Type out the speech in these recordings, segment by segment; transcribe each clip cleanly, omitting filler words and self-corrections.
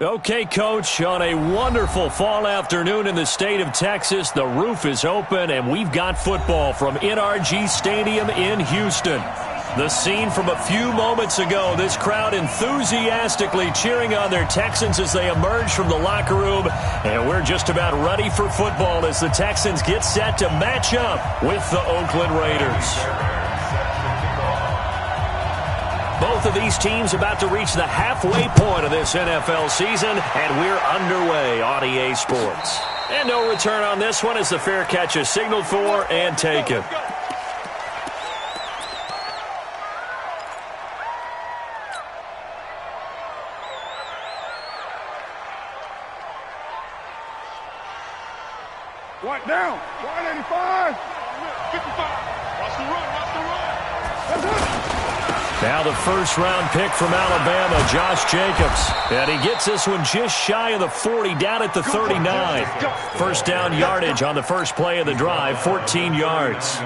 Okay, Coach, on a wonderful fall afternoon in the state of Texas, the roof is open, and we've got football from NRG Stadium in Houston. The scene from a few moments ago, this crowd enthusiastically cheering on their Texans as they emerge from the locker room, and we're just about ready for football as the Texans get set to match up with the Oakland Raiders. Both of these teams about to reach the halfway point of this NFL season, and we're underway on EA Sports. And no return on this one as the fair catch is signaled for and taken. One down, 185, 55. Watch the run, watch the run. That's it. Now the first-round pick from Alabama, Josh Jacobs. And he gets this one just shy of the 40, down at the 39. First down yardage on the first play of the drive, 14 yards.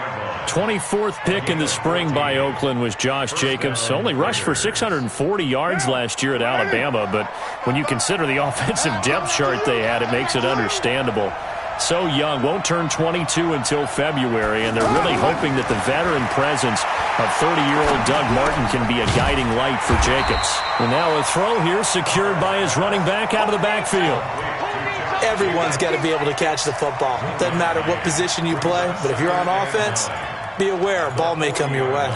24th pick in the spring by Oakland was Josh Jacobs. Only rushed for 640 yards last year at Alabama, but when you consider the offensive depth chart they had, it makes it understandable. So young, won't turn 22 until February, and they're really hoping that the veteran presence of 30-year-old Doug Martin can be a guiding light for Jacobs. And now a throw here secured by his running back out of the backfield. Everyone's got to be able to catch the football. Doesn't matter what position you play, but if you're on offense, be aware a ball may come your way.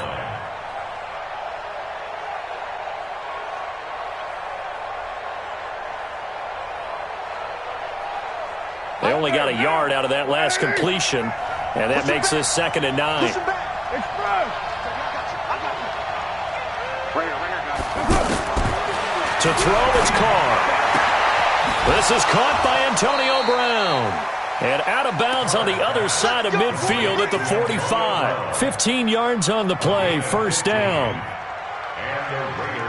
They only got a yard out of that last completion, and that makes this 2nd and 9. To throw, it's Carr. This is caught by Antonio Brown. And out of bounds on the other side of midfield at the 45. 15 yards on the play, first down.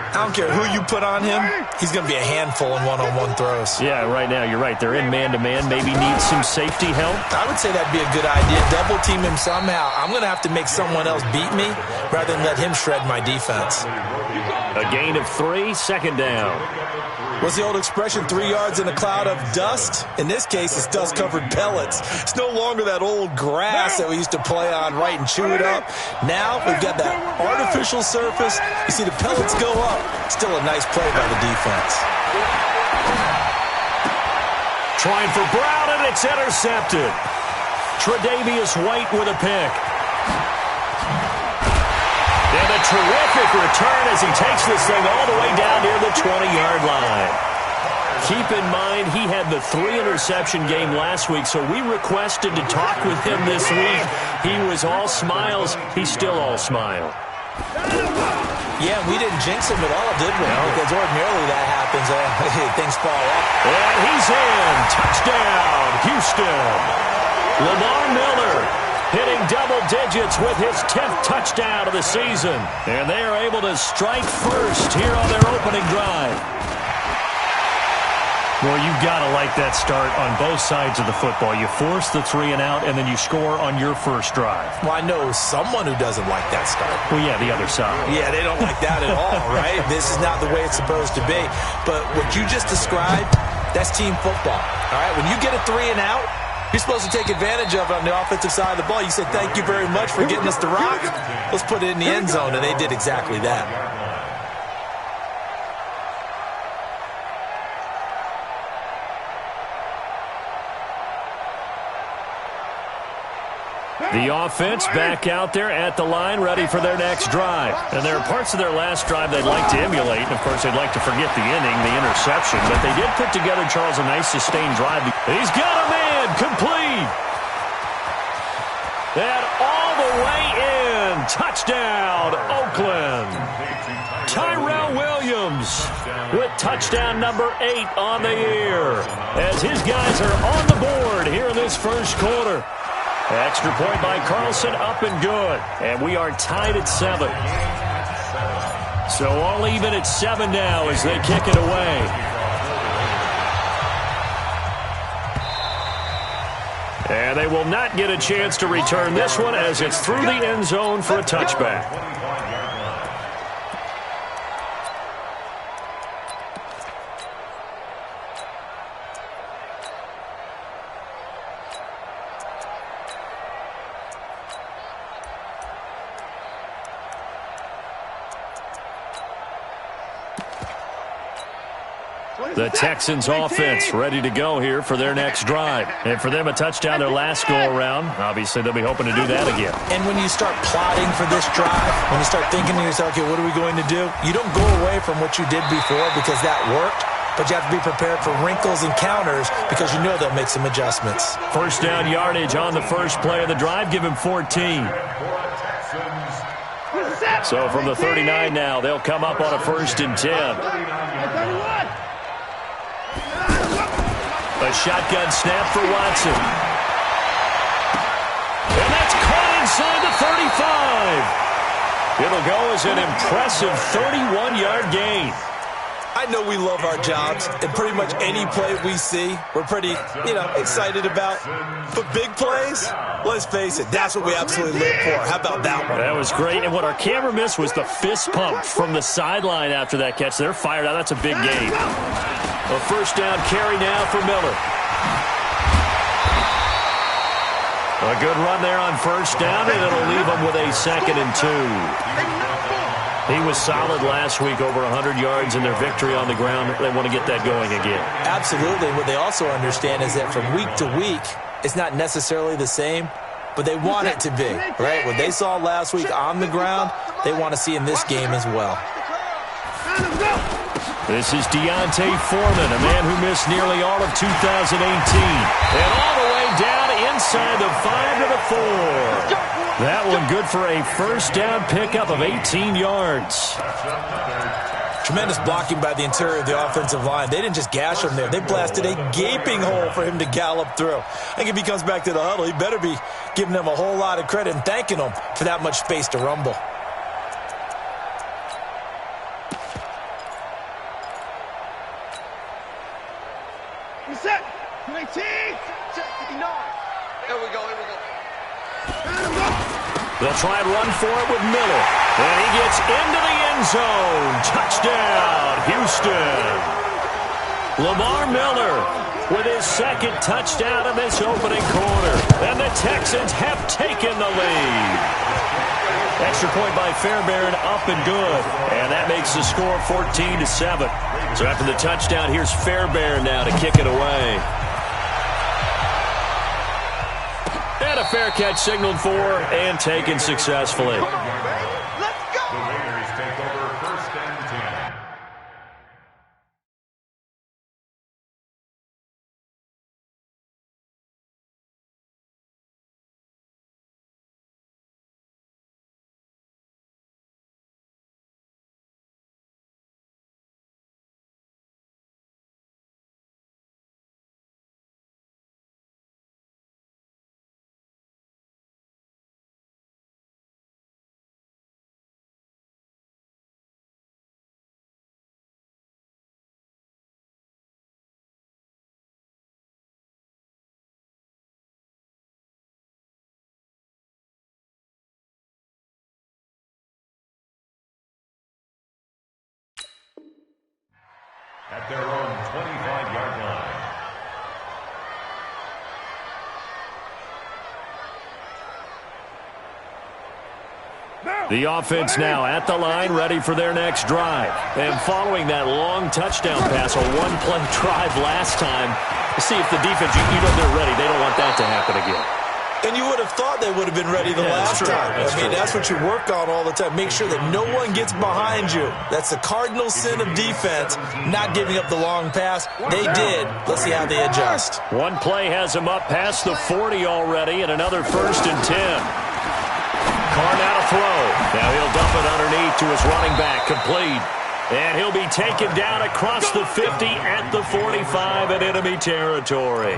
I don't care who you put on him, he's going to be a handful in one-on-one throws. Yeah, right now, you're right. They're in man-to-man, maybe needs some safety help. I would say that'd be a good idea. Double team him somehow. I'm going to have to make someone else beat me rather than let him shred my defense. A gain of 3, 2nd down. What's the old expression, 3 yards in a cloud of dust? In this case, it's dust-covered pellets. It's no longer that old grass that we used to play on, right, and chew it up. Now we've got that artificial surface. You see the pellets go up. Still a nice play by the defense. Trying for Brown, and it's intercepted. Tre'Davious White with a pick. And a terrific return as he takes this thing all the way down near the 20-yard line. Keep in mind, he had the 3-interception game last week, so we requested to talk with him this week. He was all smiles. He's still all smile. Yeah, we didn't jinx him at all, did we? No. Because ordinarily that happens. Things fall up. And he's in. Touchdown, Houston. Lamar Miller hitting double digits with his 10th touchdown of the season. And they are able to strike first here on their opening drive. Well, you've got to like that start on both sides of the football. You force the 3 and out, and then you score on your first drive. Well, I know someone who doesn't like that start. Well, yeah, the other side. Yeah, they don't like that at all, right? This is not the way it's supposed to be. But what you just described, that's team football. All right, when you get a 3 and out, you're supposed to take advantage of it on the offensive side of the ball. You said, thank you very much for getting us the rock. Let's put it in the end zone, and they did exactly that. The offense back out there at the line, ready for their next drive. And there are parts of their last drive they'd like to emulate. And, of course, they'd like to forget the inning, the interception. But they did put together, Charles, a nice sustained drive. He's got a man, complete. And all the way in. Touchdown, Oakland. Tyrell Williams with touchdown number 8 on the year. As his guys are on the board here in this first quarter. Extra point by Carlson, up and good. And we are tied at 7. So all even at 7 now as they kick it away. And they will not get a chance to return this one as it's through the end zone for a touchback. The Texans offense ready to go here for their next drive. And for them, a touchdown their last go-around. Obviously, they'll be hoping to do that again. And when you start plotting for this drive, when you start thinking to yourself, okay, what are we going to do? You don't go away from what you did before because that worked, but you have to be prepared for wrinkles and counters because you know they'll make some adjustments. First down yardage on the first play of the drive. Give him 14. So from the 39 now, they'll come up on a 1st and 10. A shotgun snap for Watson. And that's caught inside the 35. It'll go as an impressive 31-yard gain. I know we love our jobs, and pretty much any play we see, we're pretty, excited about. But big plays, let's face it, that's what we absolutely live for. How about that one? That was great, and what our camera missed was the fist pump from the sideline after that catch. They're fired out. That's a big gain. A first down carry now for Miller. A good run there on first down, and it'll leave them with a 2nd and 2. He was solid last week, over 100 yards in their victory on the ground. They want to get that going again. Absolutely. And what they also understand is that from week to week, it's not necessarily the same, but they want it to be, right? What they saw last week on the ground, they want to see in this game as well. This is Deontay Foreman, a man who missed nearly all of 2018. And all the way down inside the 5 to the 4. That one good for a first down pickup of 18 yards. Tremendous blocking by the interior of the offensive line. They didn't just gash him there. They blasted a gaping hole for him to gallop through. I think if he comes back to the huddle, he better be giving them a whole lot of credit and thanking them for that much space to rumble. Reset. 19. Check 59. Here we go. They'll try and run for it with Miller. And he gets into the end zone. Touchdown, Houston. Lamar Miller with his 2nd touchdown of this opening quarter. And the Texans have taken the lead. Extra point by Fairbairn, up and good. And that makes the score 14-7. So after the touchdown, here's Fairbairn now to kick it away. And a fair catch signaled for and taken successfully. Let's go. The Raiders take over 1st and 10. At their own 25-yard line. The offense now at the line, ready for their next drive. And following that long touchdown pass, a one-play drive last time, see if the defense, they're ready. They don't want that to happen again. And you would have thought they would have been ready the last time. That's what you work on all the time. Make sure that no one gets behind you. That's the cardinal sin of defense, not giving up the long pass. They did. Let's see how they adjust. One play has him up past the 40 already, and another 1st and 10. Carr now to throw. Now he'll dump it underneath to his running back, complete. And he'll be taken down across the 50 at the 45 in enemy territory.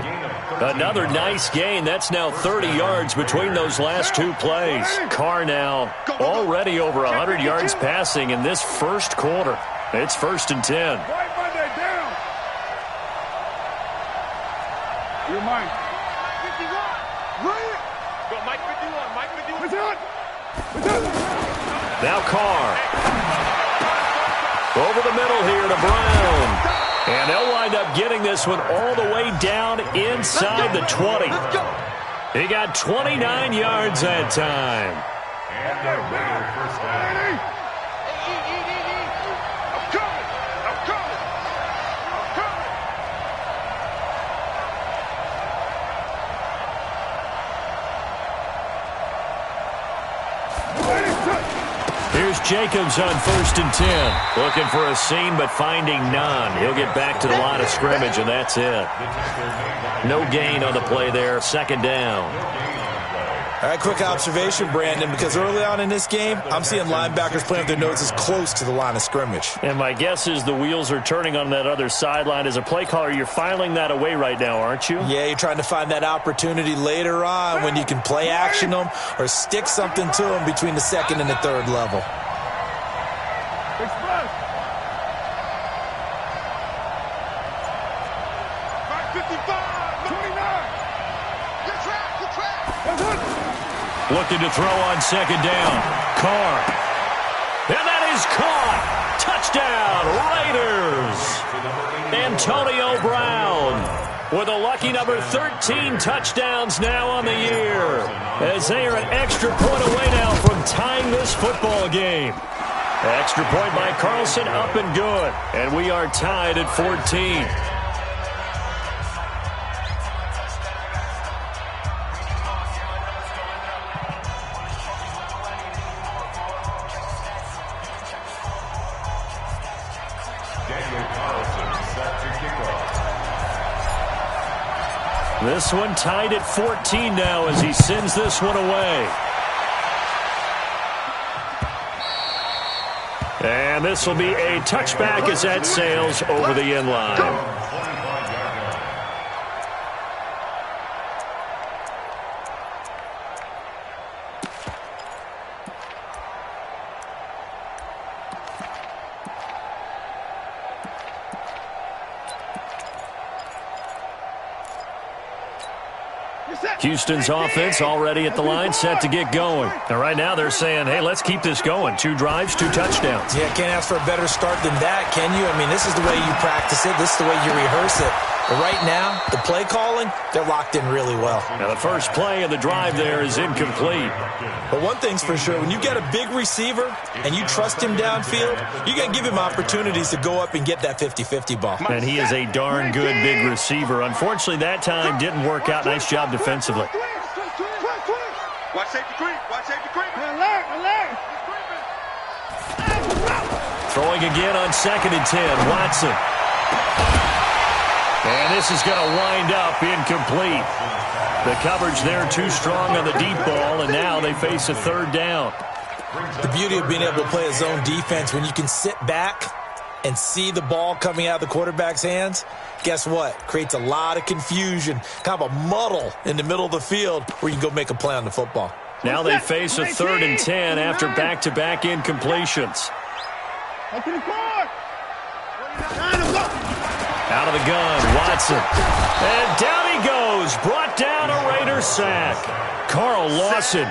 Another nice gain. That's now 30 yards between those last 2 plays. Carr now already over 100 yards passing in this first quarter. It's 1st and 10. Right Monday down. You're mine. 51. Right. Go, Mike 51. Mike 51. What's up? Now Carr. Over the middle here to Brown. And they'll wind up getting this one all the way down inside the 20. He got 29 yards that time. And they're back. First down. I'm coming. here's Jacobs on 1st and 10. Looking for a seam, but finding none. He'll get back to the line of scrimmage, and that's it. No gain on the play there. 2nd down. All right, quick observation, Brandon, because early on in this game, I'm seeing linebackers playing with their noses close to the line of scrimmage. And my guess is the wheels are turning on that other sideline. As a play caller, you're filing that away right now, aren't you? Yeah, you're trying to find that opportunity later on when you can play action them or stick something to them between the 2nd and the 3rd level. Express. 55, 29. Good track. Looking to throw on 2nd down. Carr. And that is caught. Touchdown, Raiders. Antonio Brown with a lucky number 13 touchdowns now on the year, as they are an extra point away now from tying this football game. Extra point by Carlson, up and good. And we are tied at 14. This one tied at 14 now as he sends this one away. And this will be a touchback as that sails over the end line. Houston's offense already at the line, set to get going. And right now they're saying, hey, let's keep this going. 2 drives, 2 touchdowns. Yeah, can't ask for a better start than that, can you? I mean, this is the way you practice it. This is the way you rehearse it. But right now, the play calling, they're locked in really well. Now the first play of the drive there is incomplete. But one thing's for sure, when you got a big receiver and you trust him downfield, you got to give him opportunities to go up and get that 50-50 ball. And he is a darn good big receiver. Unfortunately, that time didn't work out. Nice job defensively. Watch safety creep. Watch safety creep. Alert, alert. Throwing again on 2nd and 10. Watson. And this is going to wind up incomplete. The coverage there too strong on the deep ball, and now they face a 3rd down. The beauty of being able to play a zone defense, when you can sit back and see the ball coming out of the quarterback's hands, guess what? Creates a lot of confusion, kind of a muddle in the middle of the field where you can go make a play on the football. Now they face a 3rd and 10 after back-to-back incompletions. Up to the court. Out of the gun, Watson. And down he goes. Brought down a Raiders sack. Carl Lawson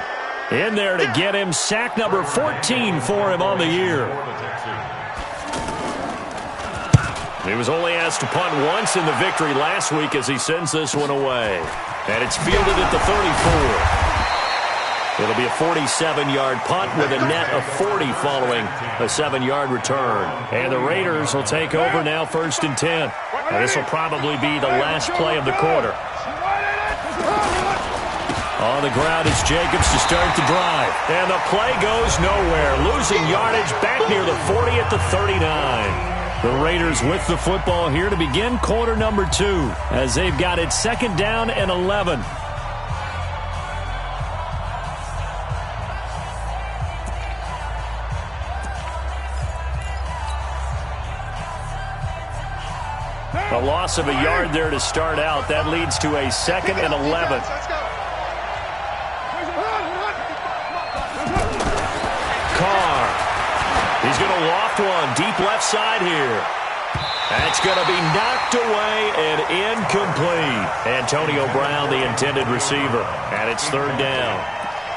in there to get him. Sack number 14 for him on the year. He was only asked to punt once in the victory last week as he sends this one away. And it's fielded at the 34. It'll be a 47-yard punt with a net of 40 following a 7-yard return. And the Raiders will take over now 1st and 10. And this will probably be the last play of the quarter. On the ground is Jacobs to start the drive. And the play goes nowhere. Losing yardage back near the 40 at the 39. The Raiders with the football here to begin quarter number 2 as they've got it 2nd down and 11. A loss of a yard there to start out. That leads to a 2nd and 11. Carr. He's going to loft one deep left side here. That's going to be knocked away and incomplete. Antonio Brown, the intended receiver. And it's 3rd down.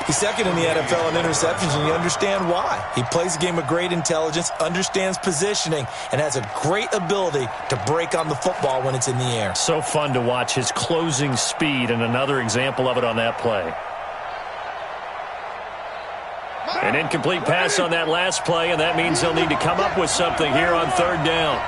He's 2nd in the NFL in interceptions, and you understand why. He plays a game of great intelligence, understands positioning, and has a great ability to break on the football when it's in the air. So fun to watch his closing speed, and another example of it on that play. An incomplete pass on that last play, and that means they'll need to come up with something here on 3rd down.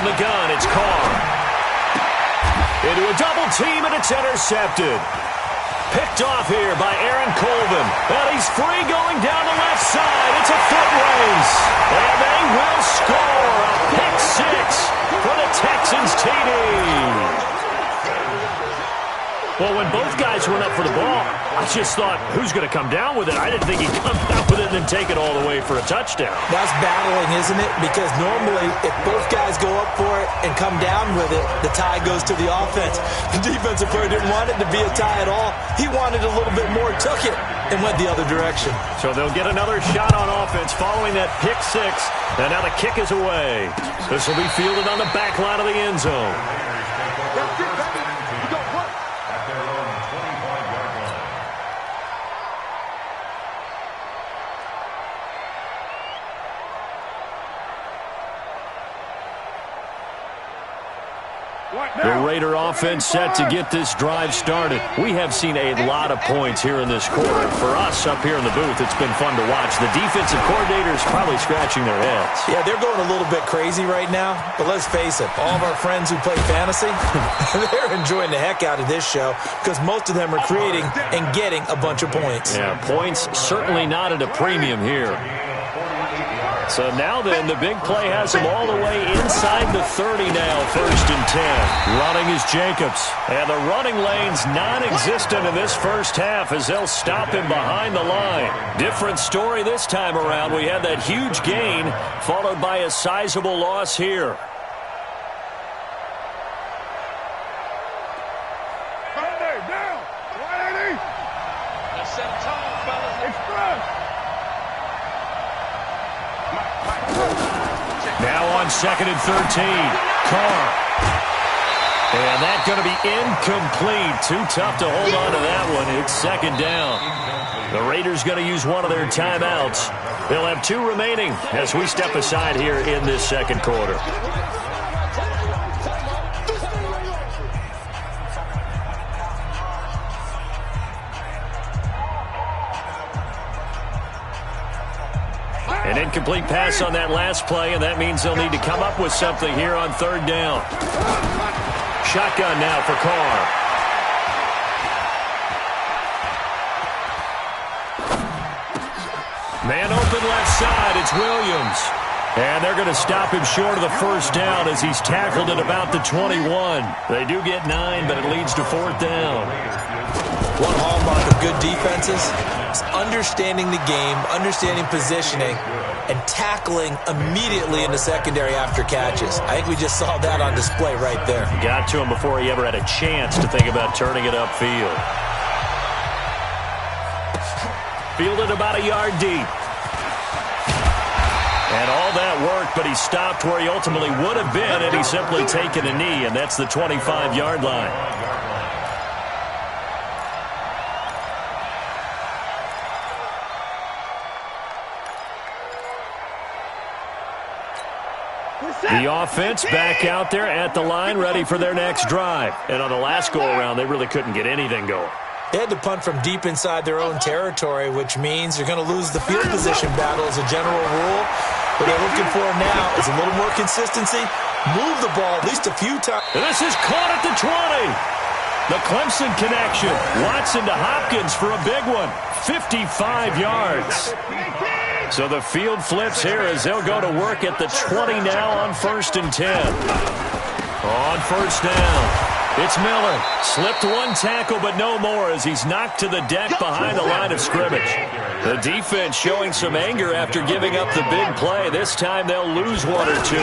From the gun, it's Carr. Into a double team, and it's intercepted. Picked off here by Aaron Colvin. And he's free going down the left side. It's a foot race. And they will score a pick six for the Texans TD. Well, when both guys went up for the ball, I just thought, who's going to come down with it? I didn't think he'd come down with it and then take it all the way for a touchdown. That's battling, isn't it? Because normally, if both guys go up for it and come down with it, the tie goes to the offense. The defensive player didn't want it to be a tie at all. He wanted a little bit more, took it, and went the other direction. So they'll get another shot on offense following that pick six. And now the kick is away. This will be fielded on the back line of the end zone. The Raider offense set to get this drive started. We have seen a lot of points here in this quarter. For us up here in the booth, it's been fun to watch. The defensive coordinators probably scratching their heads. Yeah, they're going a little bit crazy right now. But let's face it, all of our friends who play fantasy, they're enjoying the heck out of this show because most of them are creating and getting a bunch of points. Yeah, points certainly not at a premium here. So now then, the big play has him all the way inside the 30 now, 1st and 10. Running is Jacobs. And the running lane's non-existent in this first half as they'll stop him behind the line. Different story this time around. We had that huge gain followed by a sizable loss here. Down. 180. Let's set tone, fellas. Express. Now on 2nd and 13, Carr. And that's going to be incomplete. Too tough to hold on to that one. It's 2nd down. The Raiders going to use one of their timeouts. They'll have 2 remaining as we step aside here in this second quarter. An incomplete pass on that last play, and that means they'll need to come up with something here on 3rd down. Shotgun now for Carr. Man open left side, it's Williams. And they're going to stop him short of the 1st down as he's tackled at about the 21. They do get 9, but it leads to 4th down. One hallmark of good defenses is understanding the game, understanding positioning, and tackling immediately in the secondary after catches. I think we just saw that on display right there. Got to him before he ever had a chance to think about turning it upfield. Fielded about a yard deep. And all that worked, but he stopped where he ultimately would have been had he simply taken a knee, and that's the 25-yard line. The offense back out there at the line, ready for their next drive. And on the last go-around, they really couldn't get anything going. They had to punt from deep inside their own territory, which means they're going to lose the field position battle as a general rule. What they're looking for now is a little more consistency, move the ball at least a few times. And this is caught at the 20. The Clemson connection. Watson to Hopkins for a big one. 55 yards. So the field flips here as they'll go to work at the 20 now on 1st and 10. On 1st down, it's Miller. Slipped one tackle, but no more as he's knocked to the deck behind the line of scrimmage. The defense showing some anger after giving up the big play. This time they'll lose 1 or 2.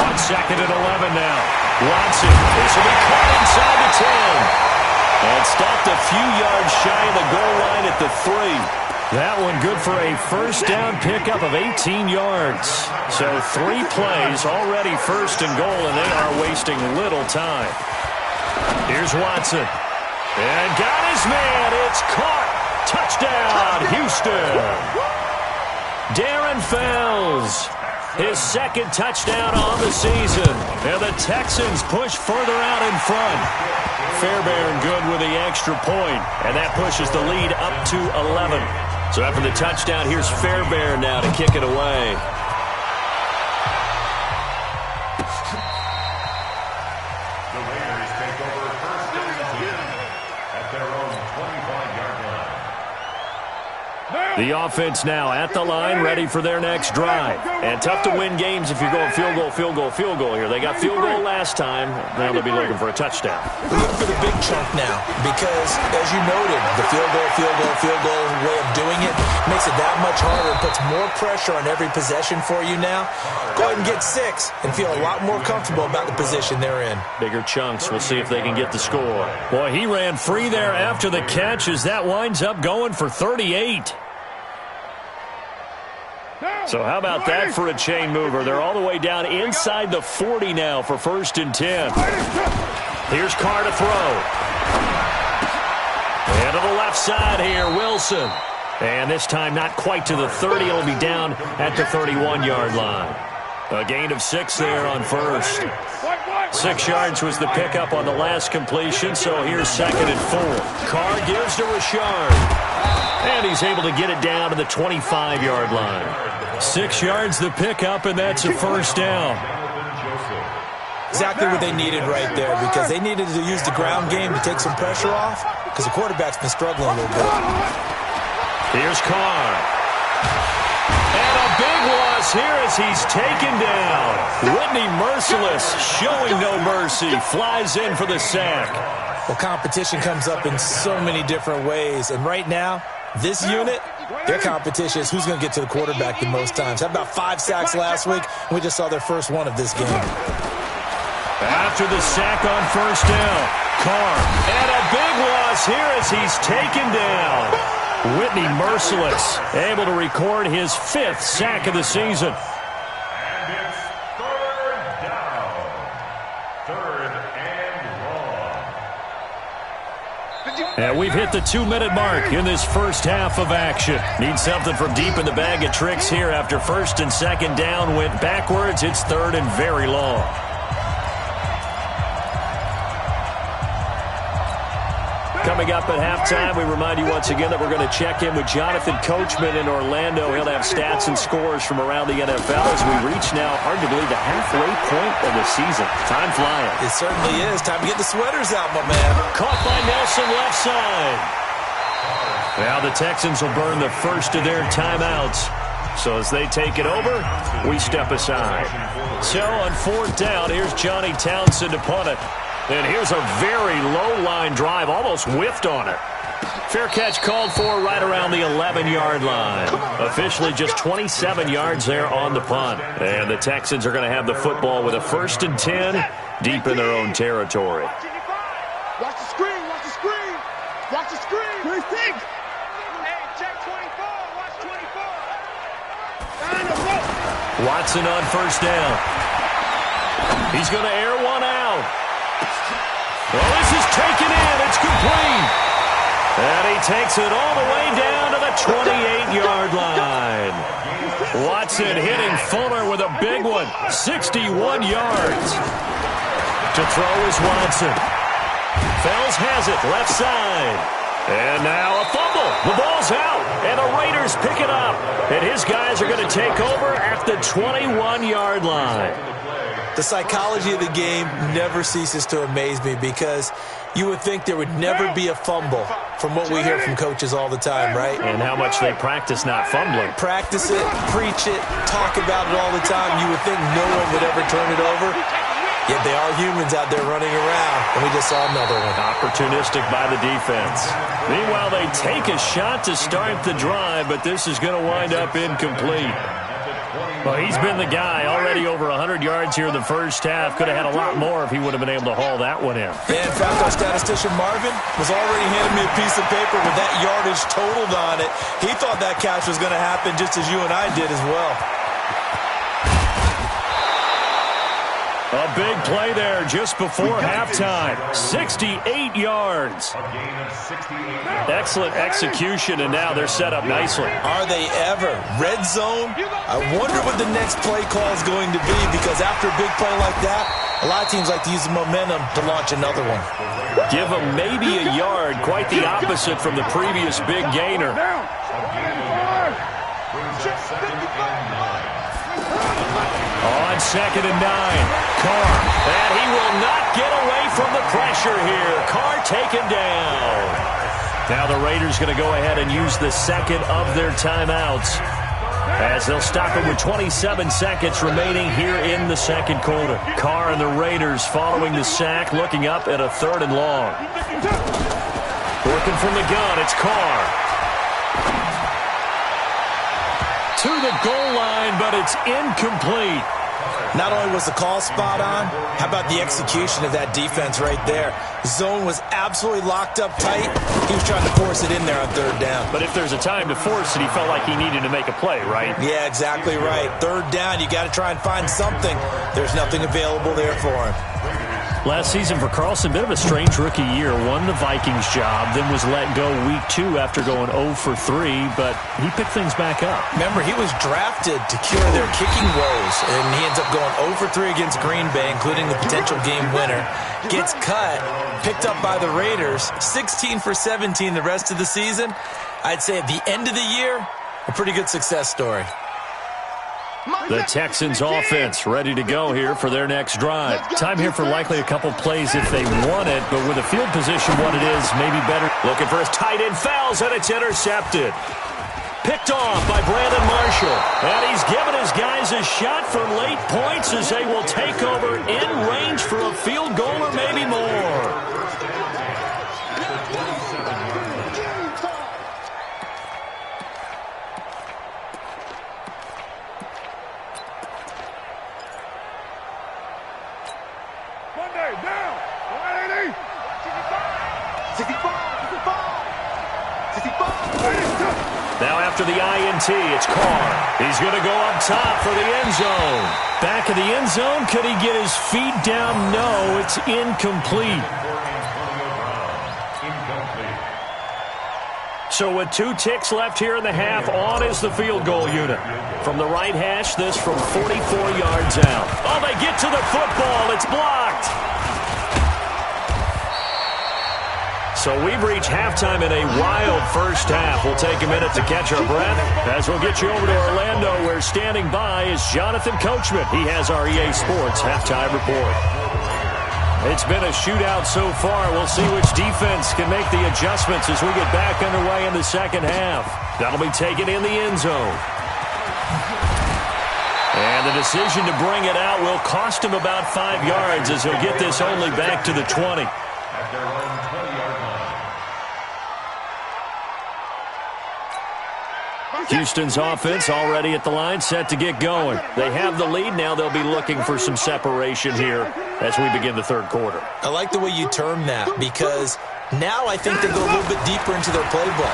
On 2nd and 11 now. Watson. This will be caught inside the 10. And stopped a few yards shy of the goal line at the 3. That one good for a 1st down pickup of 18 yards. So 3 plays already 1st and goal, and they are wasting little time. Here's Watson. And got his man. It's caught. Touchdown, Houston. Darren Fells. His 2nd touchdown on the season. And the Texans push further out in front. Fairbairn good with the extra point. And that pushes the lead up to 11. So after the touchdown, here's Fairbairn now to kick it away. The offense now at the line, ready for their next drive. And tough to win games if you're going field goal, field goal, field goal here. They got field goal last time. Now they'll be looking for a touchdown. We're looking for the big chunk now because, as you noted, the field goal way of doing it makes it that much harder and puts more pressure on every possession for you now. Go ahead and get 6 and feel a lot more comfortable about the position they're in. Bigger chunks. We'll see if they can get the score. Boy, he ran free there after the catch as that winds up going for 38. So how about that for a chain mover? They're all the way down inside the 40 now for 1st and 10. Here's Carr to throw. And to the left side here, Wilson. And this time not quite to the 30. It'll be down at the 31-yard line. A gain of 6 there on first. 6 yards was the pickup on the last completion, so here's 2nd and 4. Carr gives to Richard. And he's able to get it down to the 25-yard line. 6 yards the pickup, and that's a 1st down. Exactly what they needed right there because they needed to use the ground game to take some pressure off because the quarterback's been struggling a little bit. Here's Carr. And a big loss here as he's taken down. Whitney Merciless showing no mercy. Flies in for the sack. Well, competition comes up in so many different ways. And right now, this unit, their competition is who's going to get to the quarterback the most times. How about 5 sacks last week? We just saw their first one of this game. After the sack on 1st down, Carr. And a big loss here as he's taken down. Whitney Merciless able to record his 5th sack of the season. And it's 3rd down. 3rd and long. And we've hit the 2-minute mark in this first half of action. Need something from deep in the bag of tricks here after 1st and 2nd down went backwards. It's 3rd and very long. Coming up at halftime, we remind you once again that we're going to check in with Jonathan Coachman in Orlando. He'll have stats and scores from around the NFL as we reach now, hard to believe, the halfway point of the season. Time flying. It certainly is. Time to get the sweaters out, my man. Caught by Nelson left side. Now the Texans will burn the first of their timeouts. So as they take it over, we step aside. So on 4th down, here's Johnny Townsend to punt it. And here's a very low-line drive, almost whiffed on it. Fair catch called for right around the 11-yard line. Officially just 27 yards there on the punt. And the Texans are going to have the football with a 1st and 10 deep in their own territory. Watch the screen, watch the screen. Watch the screen. What do you think? Hey, check 24. Watch 24. Watson on 1st down. He's going to air one out. Well, this is taken in. It's complete. And he takes it all the way down to the 28-yard line. Watson hitting Fuller with a big one. 61 yards. To throw is Watson. Fells has it left side. And now a fumble. The ball's out. And the Raiders pick it up. And his guys are going to take over at the 21-yard line. The psychology of the game never ceases to amaze me because you would think there would never be a fumble from what we hear from coaches all the time, right? And how much they practice not fumbling. Practice it, preach it, talk about it all the time. You would think no one would ever turn it over. Yet they are humans out there running around, and we just saw another one. Opportunistic by the defense. Meanwhile, they take a shot to start the drive, but this is going to wind up incomplete. Well, he's been the guy, already over 100 yards here in the first half. Could have had a lot more if he would have been able to haul that one in. Yeah, in fact, our statistician Marvin was already handing me a piece of paper with that yardage totaled on it. He thought that catch was going to happen just as you and I did as well. A big play there just before halftime. 68 yards. Excellent execution, and now they're set up nicely. Are they ever? Red zone? I wonder what the next play call is going to be because after a big play like that, a lot of teams like to use the momentum to launch another one. Give them maybe a yard, quite the opposite from the previous big gainer. On 2nd and 9, Carr. And he will not get away from the pressure here. Carr taken down. Now the Raiders going to go ahead and use the second of their timeouts, as they'll stop it with 27 seconds remaining here in the second quarter. Carr and the Raiders following the sack, looking up at a 3rd and long. Working from the gun, it's Carr. To the goal line, but it's incomplete. Not only was the call spot on, how about the execution of that defense right there? Zone was absolutely locked up tight. He was trying to force it in there on 3rd down. But if there's a time to force it, he felt like he needed to make a play, right? Yeah, exactly right. 3rd down, you got to try and find something. There's nothing available there for him. Last season for Carlson, bit of a strange rookie year. Won the Vikings job, then was let go week 2 after going 0 for 3, but he picked things back up. Remember, he was drafted to cure their kicking woes, and he ends up going 0 for 3 against Green Bay, including the potential game winner. Gets cut, picked up by the Raiders, 16 for 17 the rest of the season. I'd say at the end of the year, a pretty good success story. The Texans offense ready to go here for their next drive. Time here for likely a couple plays if they want it, but with the field position what it is, maybe better. Looking for his tight end, fouls, and it's intercepted. Picked off by Brandon Marshall. And he's given his guys a shot for late points as they will take over in range for a field goal or maybe more. Now after the INT, it's Carr. He's going to go up top for the end zone. Back of the end zone. Could he get his feet down? No, it's incomplete. So with 2 ticks left here in the half, on is the field goal unit. From the right hash, this from 44 yards out. Oh, they get to the football. It's blocked. So we've reached halftime in a wild first half. We'll take a minute to catch our breath as we'll get you over to Orlando, where standing by is Jonathan Coachman. He has our EA Sports halftime report. It's been a shootout so far. We'll see which defense can make the adjustments as we get back underway in the second half. That'll be taken in the end zone. And the decision to bring it out will cost him about 5 yards as he'll get this only back to the 20. Houston's offense already at the line, set to get going. They have the lead. Now they'll be looking for some separation here as we begin the third quarter. I like the way you term that, because now I think they go a little bit deeper into their playbook.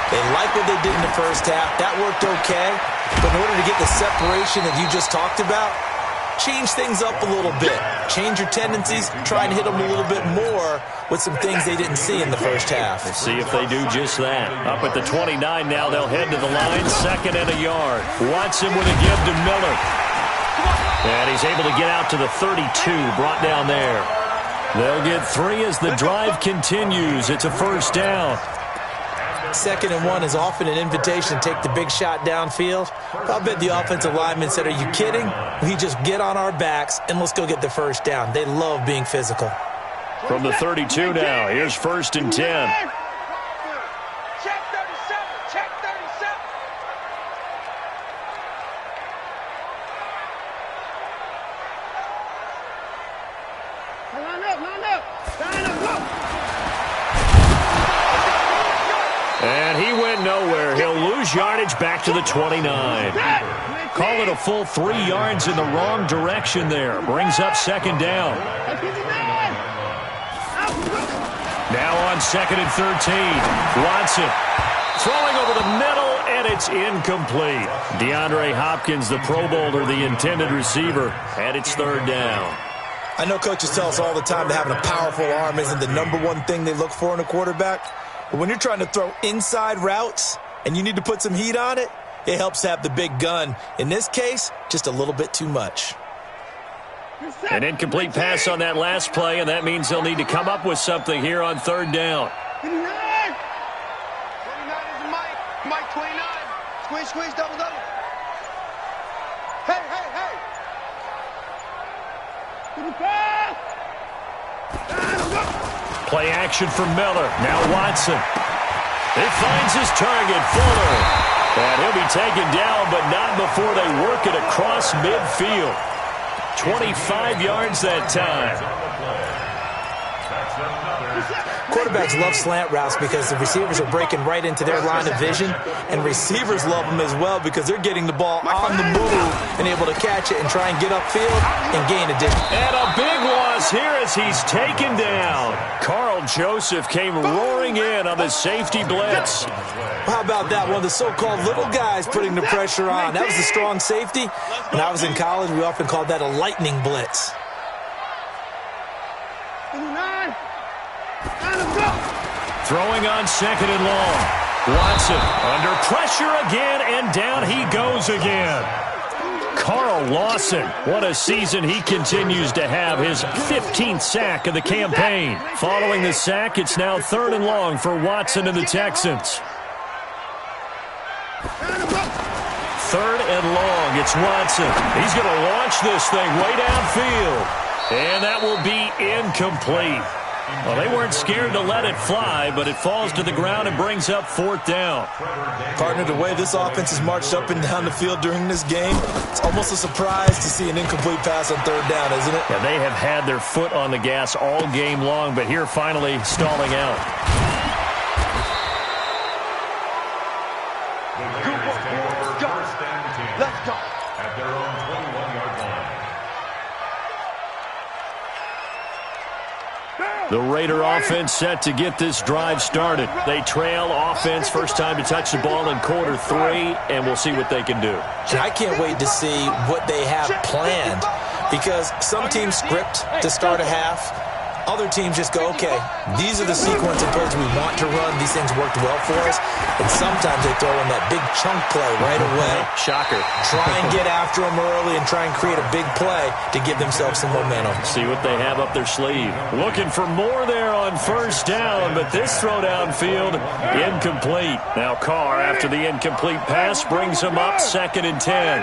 They like what they did in the first half. That worked okay. But in order to get the separation that you just talked about, change things up a little bit. Change your tendencies. Try and hit them a little bit more with some things they didn't see in the first half. We'll see if they do just that. Up at the 29 now, they'll head to the line. 2nd and a yard. Watson with a give to Miller. And he's able to get out to the 32, brought down there. They'll get 3 as the drive continues. It's a first down. 2nd and 1 is often an invitation to take the big shot downfield. I'll bet the offensive lineman said, "Are you kidding? We just get on our backs and let's go get the first down." They love being physical. From the 32 now, here's 1st and 10. Check 37. Check 37. Line up, line up. Line up, go. And he went nowhere. He'll lose yardage back to the 29. Call it a full 3 yards in the wrong direction there. Brings up 2nd down. Now on 2nd and 13. Watson throwing over the middle, and it's incomplete. DeAndre Hopkins, the Pro Bowler, the intended receiver, and it's 3rd down. I know coaches tell us all the time that having a powerful arm isn't the #1 thing they look for in a quarterback. But when you're trying to throw inside routes and you need to put some heat on it, it helps to have the big gun. In this case, just a little bit too much. An incomplete pass on that last play, and that means they'll need to come up with something here on 3rd down. 29 is Mike. Mike 29. Squeeze, squeeze, double, double. Hey, hey, hey. Play action for Miller. Now Watson. He finds his target, Fuller. And he'll be taken down, but not before they work it across midfield. 25 yards that time. Quarterbacks love slant routes because the receivers are breaking right into their line of vision, and receivers love them as well because they're getting the ball on the move and able to catch it and try and get upfield and gain a distance. And a big loss here as he's taken down. Carl Joseph came roaring in on the safety blitz. How about that? One of the so-called little guys putting the pressure on. That was the strong safety. When I was in college, we often called that a lightning blitz. Throwing on second and long. Watson under pressure again, and down he goes again. Carl Lawson, what a season he continues to have, his 15th sack of the campaign. Following the sack, it's now third and long for Watson and the Texans. Third and long, it's Watson. He's going to launch this thing way downfield. And that will be incomplete. Well, they weren't scared to let it fly, but it falls to the ground and brings up fourth down. Partner, the way this offense has marched up and down the field during this game, it's almost a surprise to see an incomplete pass on third down, isn't it? Yeah, they have had their foot on the gas all game long, but here finally stalling out. Let's go. At their own 21-yard line. The Raider offense set to get this drive started. They trail offense, first time to touch the ball in quarter three, and we'll see what they can do. And I can't wait to see what they have planned, because some teams script to start a half. Other teams just go, okay, these are the sequence of plays we want to run. These things worked well for us. And sometimes they throw in that big chunk play right away. Shocker. Try and get after them early and try and create a big play to give themselves some momentum. See what they have up their sleeve. Looking for more there on first down, but this throw downfield, incomplete. Now Carr, after the incomplete pass, brings him up 2nd and 10.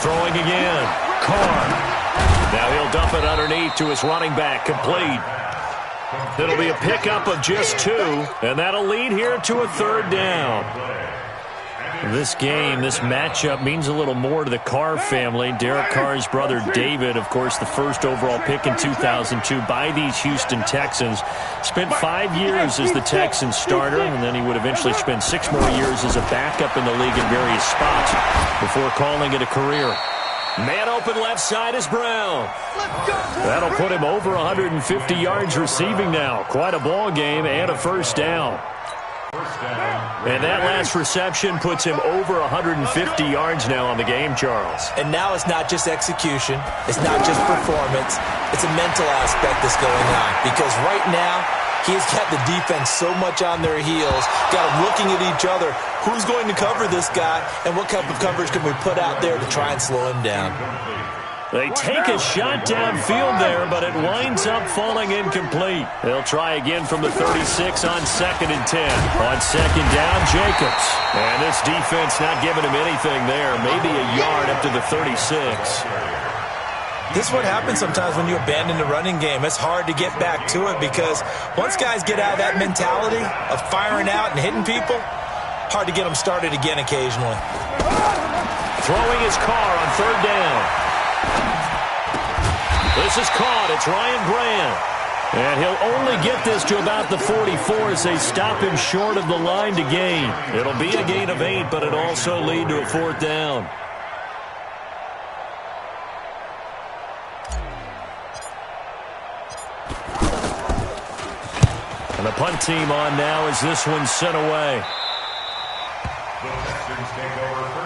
Throwing again. Carr. Now he'll dump it underneath to his running back. Complete. It'll be a pickup of just 2, and that'll lead here to a third down. This game, this matchup means a little more to the Carr family. Derek Carr's brother David, of course, the first overall pick in 2002 by these Houston Texans. Spent 5 years as the Texans starter, and then he would eventually spend 6 more years as a backup in the league in various spots before calling it a career. Man open left side is Brown. That'll put him over 150 yards receiving now. Quite a ball game and a first down. And that last reception puts him over 150 yards now on the game, Charles. And now it's not just execution. It's not just performance. It's a mental aspect that's going on. Because right now, he's got the defense so much on their heels, got them looking at each other. Who's going to cover this guy, and what type of coverage can we put out there to try and slow him down? They take a shot downfield there, but it winds up falling incomplete. They'll try again from the 36 on 2nd and 10. On 2nd down, Jacobs. And this defense not giving him anything there. Maybe a yard up to the 36. This is what happens sometimes when you abandon the running game. It's hard to get back to it because once guys get out of that mentality of firing out and hitting people, hard to get them started again occasionally. Throwing his Carr on 3rd down. This is caught. It's Ryan Grant. And he'll only get this to about the 44 as they stop him short of the line to gain. It'll be a gain of 8, but it'll also lead to a 4th down. And the punt team on now as this one's sent away.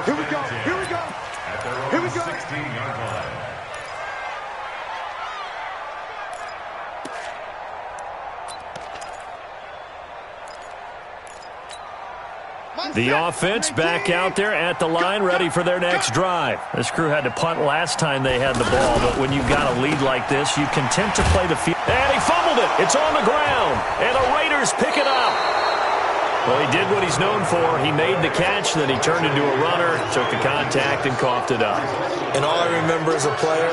Here we go. Here we go. At their own 16-yard line. The offense back out there at the line, ready for their next drive. This crew had to punt last time they had the ball, but when you've got a lead like this, you content to play the field. And he fumbled it. It's on the ground. And the Raiders pick it up. Well, he did what he's known for. He made the catch, then he turned into a runner, took the contact, and coughed it up. And all I remember as a player,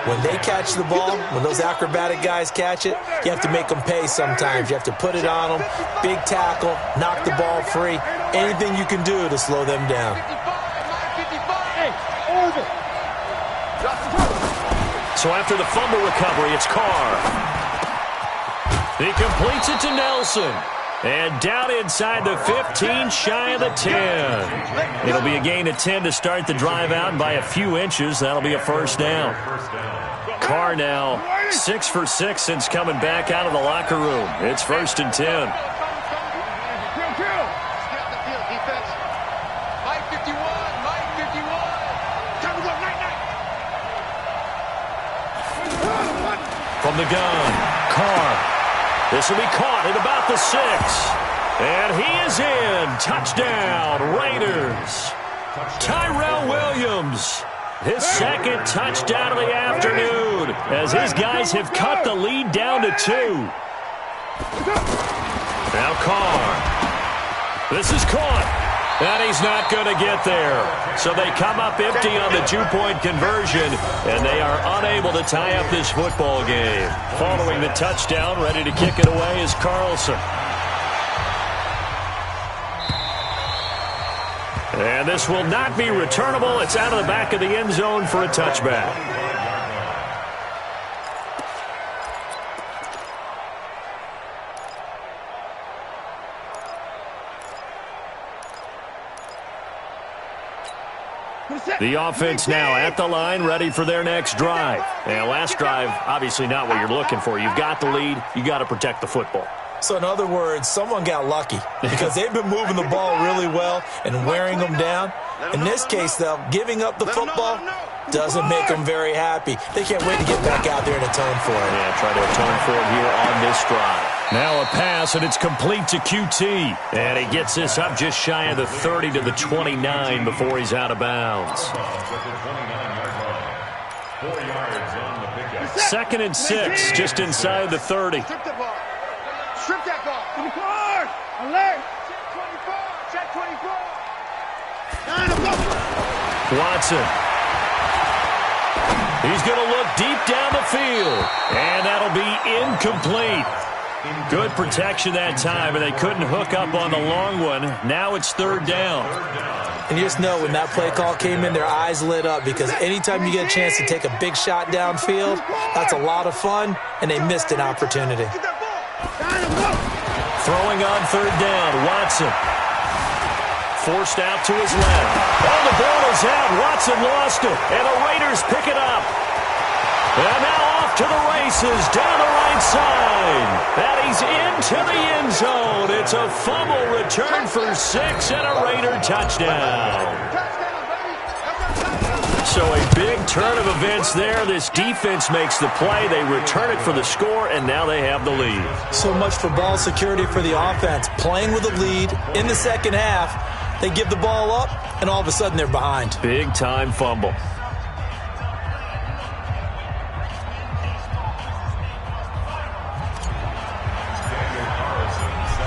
When they catch the ball, when those acrobatic guys catch it, you have to make them pay sometimes. You have to put it on them, big tackle, knock the ball free. Anything you can do to slow them down. So after the fumble recovery, it's Carr. He completes it to Nelson. And down inside the 15, shy of the 10. It'll be a gain of 10 to start the drive out by a few inches. That'll be a first down. Carr now 6 for 6 since coming back out of the locker room. It's 1st and 10. From the gun, Carr. This will be caught at about the 6. And he is in. Touchdown, Raiders. Tyrell Williams. His second touchdown of the afternoon as his guys have cut the lead down to 2. Now Carr. This is caught. And he's not going to get there. So they come up empty on the 2-point conversion, and they are unable to tie up this football game. Following the touchdown, ready to kick it away is Carlson. And this will not be returnable. It's out of the back of the end zone for a touchback. The offense now at the line, ready for their next drive. And last drive, obviously not what you're looking for. You've got the lead. You got to protect the football. So in other words, someone got lucky because they've been moving the ball really well and wearing them down. In this case, though, giving up the football doesn't make them very happy. They can't wait to get back out there and atone for it. Yeah, try to atone for it here on this drive. Now a pass, and it's complete to QT. And he gets this up just shy of the 30 to the 29 before he's out of bounds. 2nd and 6, just inside the 30. Strip the ball. Strip that ball. To the card. Alert. Check 24. Check 24. Watson. He's going to look deep down the field. And that'll be incomplete. Good protection that time, and they couldn't hook up on the long one. Now it's 3rd down. And you just know when that play call came in, their eyes lit up because anytime you get a chance to take a big shot downfield, that's a lot of fun, and they missed an opportunity. Throwing on 3rd down, Watson. Forced out to his left. Oh, the ball is out. Watson lost it, and the Raiders pick it up. And now off to the races down the right side. And he's into the end zone. It's a fumble return for 6 and a Raider touchdown. So a big turn of events there. This defense makes the play. They return it for the score, and now they have the lead. So much for ball security for the offense. Playing with a lead in the second half, they give the ball up, and all of a sudden they're behind. Big-time fumble.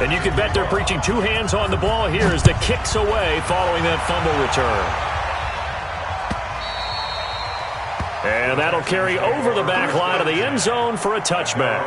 And you can bet they're preaching 2 hands on the ball here as the kick's away following that fumble return. And that'll carry over the back line of the end zone for a touchback.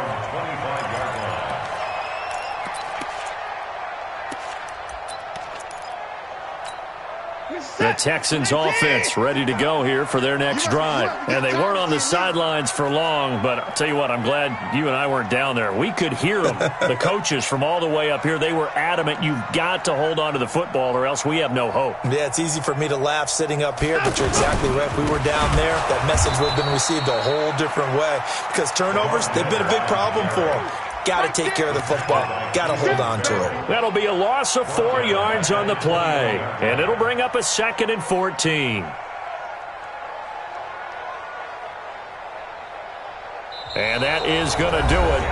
The Texans offense ready to go here for their next drive. And they weren't on the sidelines for long, but I'll tell you what, I'm glad you and I weren't down there. We could hear them. The coaches from all the way up here, they were adamant, you've got to hold on to the football or else we have no hope. Yeah, it's easy for me to laugh sitting up here, but you're exactly right. If we were down there, that message would have been received a whole different way. Because turnovers, they've been a big problem for them. Got to take care of the football. Got to hold on to it. That'll be a loss of 4 yards on the play. And it'll bring up a 2nd and 14. And that is going to do it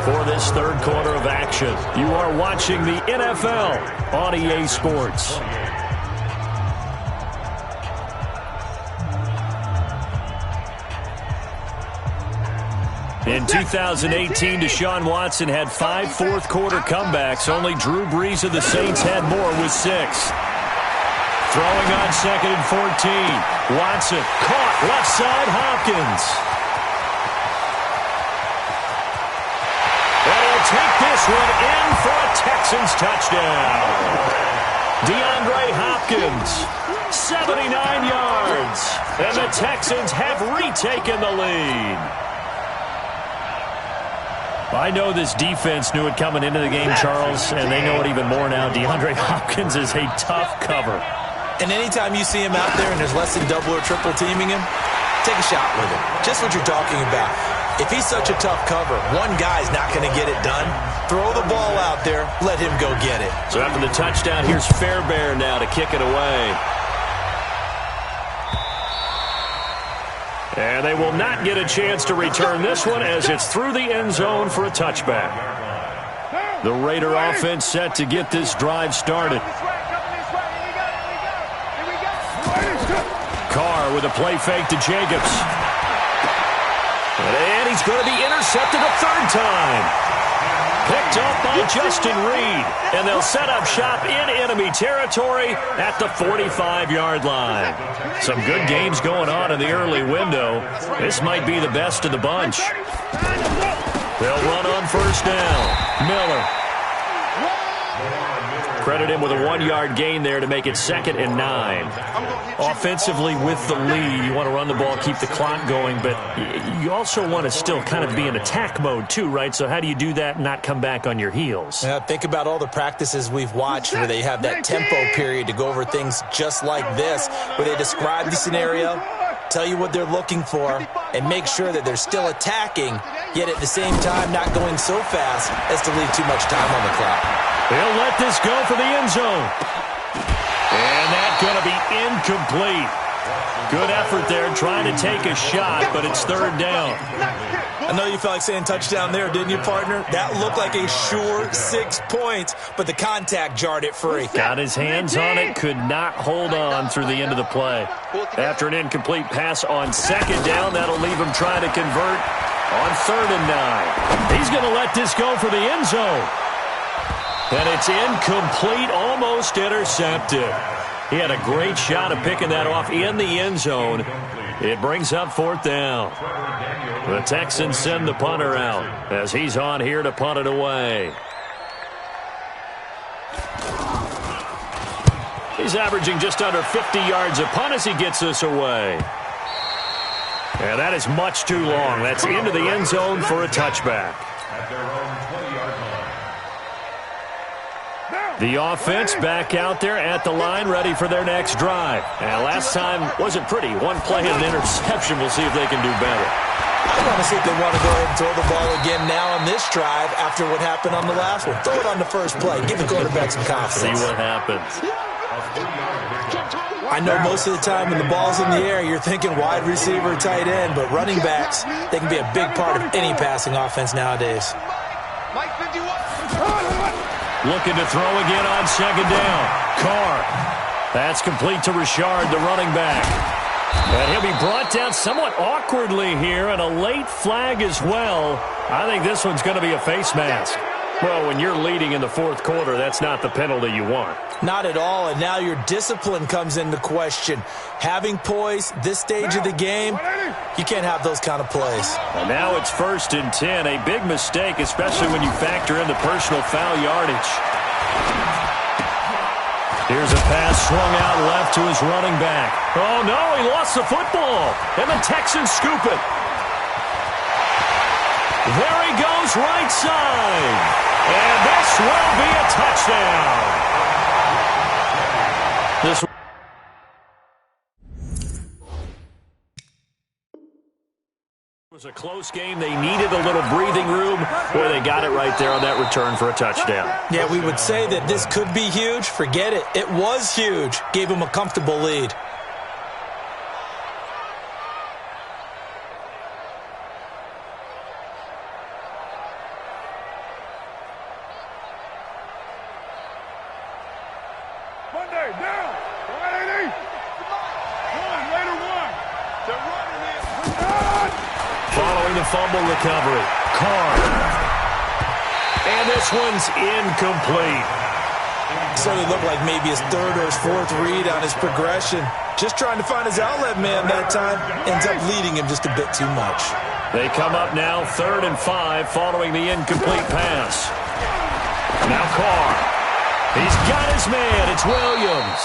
for this 3rd quarter of action. You are watching the NFL on EA Sports. In 2018, Deshaun Watson had 5 fourth-quarter comebacks. Only Drew Brees of the Saints had more with 6. Throwing on 2nd and 14. Watson caught left side Hopkins. this one in for a Texans touchdown. DeAndre Hopkins, 79 yards, and the Texans have retaken the lead. I know this defense knew it coming into the game, Charles, and they know it even more now. DeAndre Hopkins is a tough cover. And anytime you see him out there and there's less than double or triple teaming him, take a shot with him. Just what you're talking about. If he's such a tough cover, one guy's not going to get it done. Throw the ball out there. Let him go get it. So after the touchdown, here's Fairbairn now to kick it away. And they will not get a chance to return this one as it's through the end zone for a touchback. The Raider offense set to get this drive started. Carr with a play fake to Jacobs. And he's going to be intercepted a third time. Picked up by Justin Reed. And they'll set up shop in enemy territory at the 45-yard line. Some good games going on in the early window. This might be the best of the bunch. They'll run on first down. Miller. Credit him with a 1-yard gain there to make it 2nd and 9. Offensively with the lead, you want to run the ball, keep the clock going, but you also want to still kind of be in attack mode too, right? So how do you do that and not come back on your heels? Yeah, think about all the practices we've watched where they have that tempo period to go over things just like this, where they describe the scenario, tell you what they're looking for, and make sure that they're still attacking, yet at the same time not going so fast as to leave too much time on the clock. They'll let this go for the end zone. And that's going to be incomplete. Good effort there trying to take a shot, but it's third down. I know you felt like saying touchdown there, didn't you, partner? That looked like a sure 6 points, but the contact jarred it free. Got his hands on it, could not hold on through the end of the play. After an incomplete pass on second down, that'll leave him trying to convert on 3rd and 9. He's going to let this go for the end zone. And it's incomplete, almost intercepted. He had a great shot of picking that off in the end zone. It brings up 4th down. The Texans send the punter out as he's on here to punt it away. He's averaging just under 50 yards a punt as he gets this away. And that is much too long. That's into the end zone for a touchback. The offense back out there at the line, ready for their next drive. And last time wasn't pretty. One play and an interception. We'll see if they can do better. I want to see if they want to go ahead and throw the ball again now on this drive after what happened on the last one. Throw it on the first play. Give the quarterback some confidence. See what happens. I know most of the time when the ball's in the air, you're thinking wide receiver, tight end, but running backs, they can be a big part of any passing offense nowadays. Mike 51. Looking to throw again on second down. Carr. That's complete to Richard, the running back. And he'll be brought down somewhat awkwardly here, and a late flag as well. I think this one's going to be a face mask. Well, when you're leading in the 4th quarter, that's not the penalty you want. Not at all, and now your discipline comes into question. Having poise this stage of the game, you can't have those kind of plays. And now it's 1st and 10, a big mistake, especially when you factor in the personal foul yardage. Here's a pass swung out left to his running back. Oh, no, he lost the football, and the Texans scoop it. There he goes right side. And this will be a touchdown. This was a close game. They needed a little breathing room. Boy, they got it right there on that return for a touchdown. Yeah, we would say that this could be huge. Forget it. It was huge. Gave them a comfortable lead. Following the fumble recovery, Carr. And this one's incomplete. Certainly looked like maybe his 3rd or his 4th read on his progression. Just trying to find his outlet man that time. Ends up leading him just a bit too much. They come up now 3rd and 5 following the incomplete pass. Now Carr. He's got his man. It's Williams.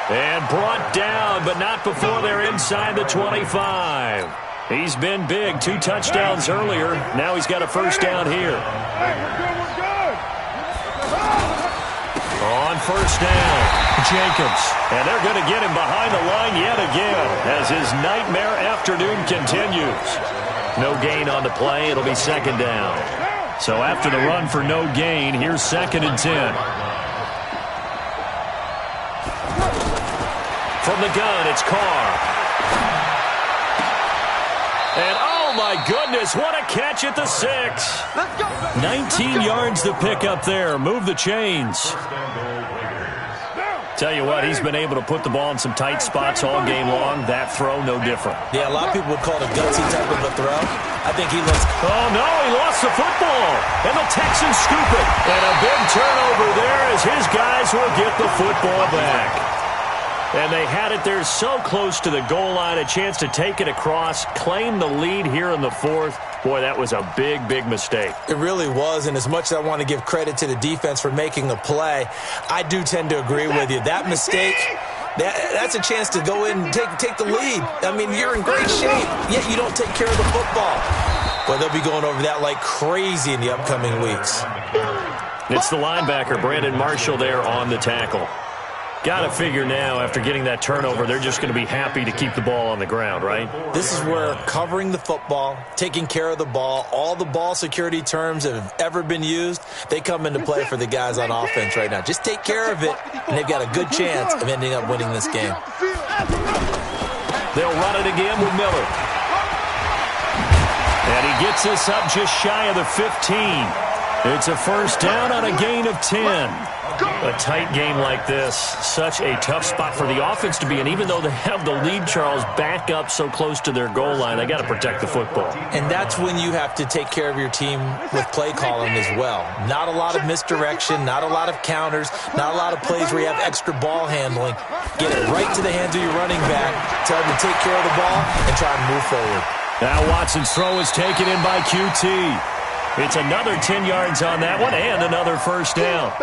And brought down, but not before they're inside the 25. He's been big. 2 touchdowns earlier. Now he's got a first down here. We're good. On first down, Jacobs. And they're going to get him behind the line yet again as his nightmare afternoon continues. No gain on the play. It'll be 2nd down. So after the run for no gain, here's 2nd and 10. From the gun, it's Carr. And oh my goodness, what a catch at the 6. 19 yards to pick up there. Move the chains. Tell you what, he's been able to put the ball in some tight spots all game long. That throw, no different. Yeah, a lot of people would call it a gutsy type of a throw. I think he looks... Oh, no, he lost the football. And the Texans scoop it. And a big turnover there as his guys will get the football back. And they had it there so close to the goal line, a chance to take it across, claim the lead here in the 4th. Boy, that was a big, big mistake. It really was, and as much as I want to give credit to the defense for making a play, I do tend to agree with you. That mistake, that's a chance to go in and take the lead. I mean, you're in great shape, yet you don't take care of the football. Well, they'll be going over that like crazy in the upcoming weeks. It's the linebacker, Brandon Marshall, there on the tackle. Got to figure now, after getting that turnover, they're just going to be happy to keep the ball on the ground, right? This is where covering the football, taking care of the ball, all the ball security terms that have ever been used, they come into play for the guys on offense right now. Just take care of it, and they've got a good chance of ending up winning this game. They'll run it again with Miller. And he gets this up just shy of the 15. It's a first down on a gain of 10. A tight game like this, such a tough spot for the offense to be in. Even though they have the lead, Charles, back up so close to their goal line, they got to protect the football. And that's when you have to take care of your team with play calling as well. Not a lot of misdirection, not a lot of counters, not a lot of plays where you have extra ball handling. Get it right to the hands of your running back, tell them to take care of the ball, and try and move forward. Now Watson's throw is taken in by QT. It's another 10 yards on that one and another first down.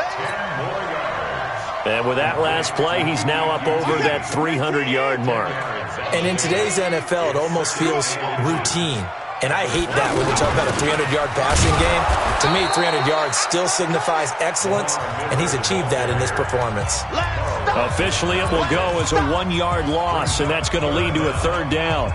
And with that last play, he's now up over that 300-yard mark. And in today's NFL, it almost feels routine. And I hate that when you talk about a 300-yard passing game. To me, 300 yards still signifies excellence, and he's achieved that in this performance. Officially, it will go as a 1-yard loss, and that's going to lead to a 3rd down.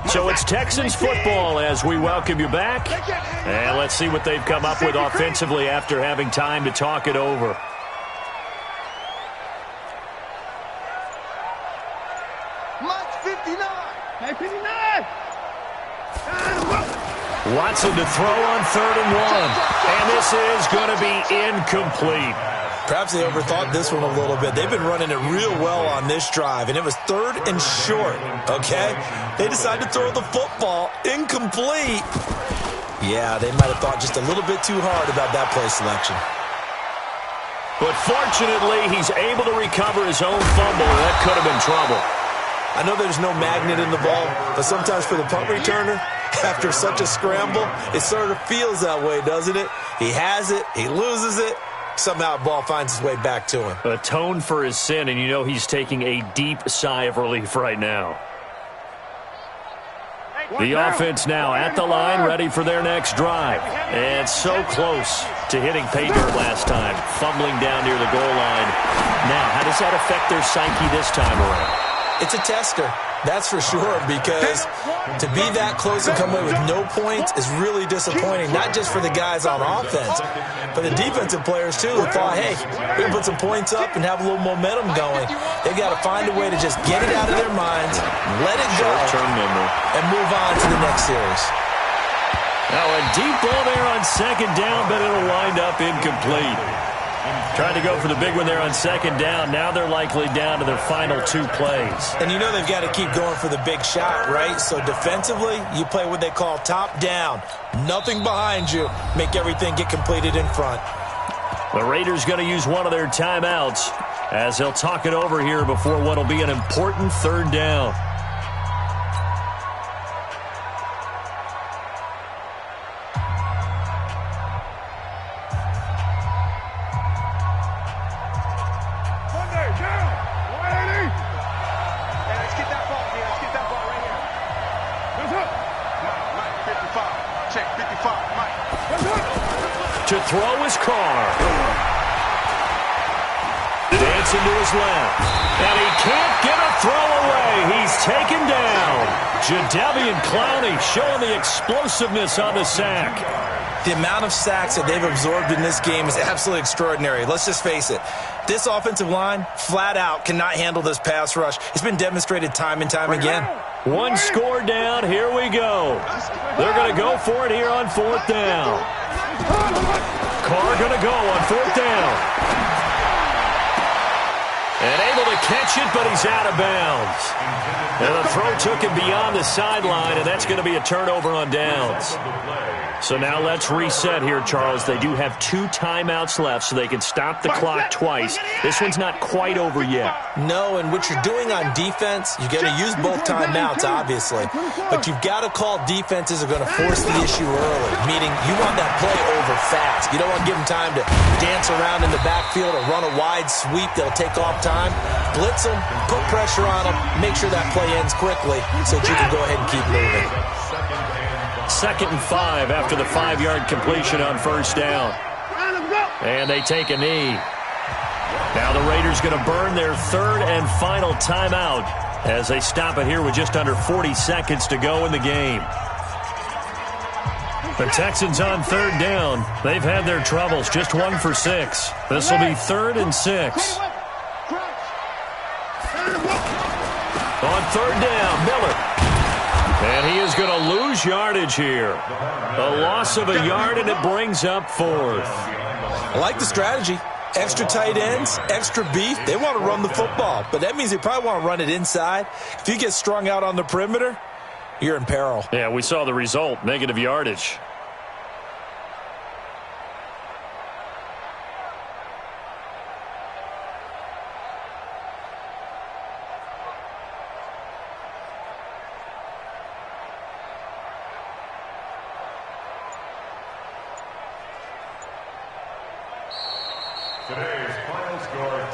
So it's Texans football as we welcome you back. And let's see what they've come up with offensively after having time to talk it over. Mike 59. Mike 59. Watson to throw on 3rd and 1. And this is going to be incomplete. Perhaps they overthought this one a little bit. They've been running it real well on this drive, and it was 3rd and short, okay? They decided to throw the football incomplete. Yeah, they might have thought just a little bit too hard about that play selection. But fortunately, he's able to recover his own fumble. That could have been trouble. I know there's no magnet in the ball, but sometimes for the punt returner, after such a scramble, it sort of feels that way, doesn't it? He has it, he loses it. Somehow the ball finds its way back to him. Atone for his sin, and you know he's taking a deep sigh of relief right now. The offense now at the line, ready for their next drive. And so close to hitting pay dirt last time, fumbling down near the goal line. Now, how does that affect their psyche this time around? It's a tester, that's for sure, because to be that close and come away with no points is really disappointing, not just for the guys on offense, but the defensive players, too, who thought, hey, we can put some points up and have a little momentum going. They've got to find a way to just get it out of their minds, let it go, and move on to the next series. Now a deep ball there on 2nd down, but it'll wind up incomplete. Trying to go for the big one there on second down. Now they're likely down to their final 2 plays. And you know they've got to keep going for the big shot, right? So defensively, you play what they call top down. Nothing behind you. Make everything get completed in front. The Raiders going to use one of their timeouts as they'll talk it over here before what will be an important 3rd down. Check 55. To throw his Carr. Dancing to his left. And he can't get a throw away. He's taken down. Jadeveon Clowney showing the explosiveness on the sack. The amount of sacks that they've absorbed in this game is absolutely extraordinary. Let's just face it. This offensive line, flat out, cannot handle this pass rush. It's been demonstrated time and time again. 1 score down. Here we go. They're going to go for it here on 4th down. Carr going to go on 4th down. And able to catch it, but he's out of bounds. And the throw took him beyond the sideline, and that's going to be a turnover on downs. So now let's reset here, Charles. They do have 2 timeouts left, so they can stop the clock twice. This one's not quite over yet. No, and what you're doing on defense, you're going to use both timeouts, obviously. But you've got to call defenses are going to force the issue early, meaning you want that play over fast. You don't want to give them time to dance around in the backfield or run a wide sweep. They'll take off time. Blitz them, put pressure on them, make sure that play ends quickly so that you can go ahead and keep moving. 2nd and 5 after the 5-yard completion on 1st down. And they take a knee. Now the Raiders going to burn their 3rd and final timeout as they stop it here with just under 40 seconds to go in the game. The Texans on 3rd down. They've had their troubles, just 1 for 6. This will be 3rd and 6. On 3rd down, Miller. And he is going to lose yardage here. A loss of a yard, and it brings up 4th. I like the strategy. Extra tight ends, extra beef. They want to run the football, but that means they probably want to run it inside. If you get strung out on the perimeter, you're in peril. Yeah, we saw the result, negative yardage.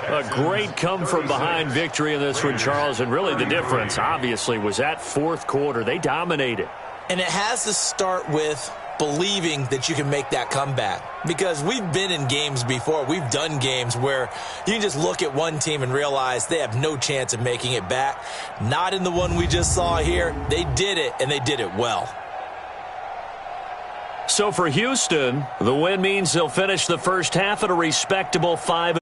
A great come-from-behind victory in this one, Charles, and really the difference, obviously, was that 4th quarter. They dominated. And it has to start with believing that you can make that comeback. Because we've been in games before. We've done games where you can just look at one team and realize they have no chance of making it back. Not in the one we just saw here. They did it, and they did it well. So for Houston, the win means they'll finish the first half at a respectable 5.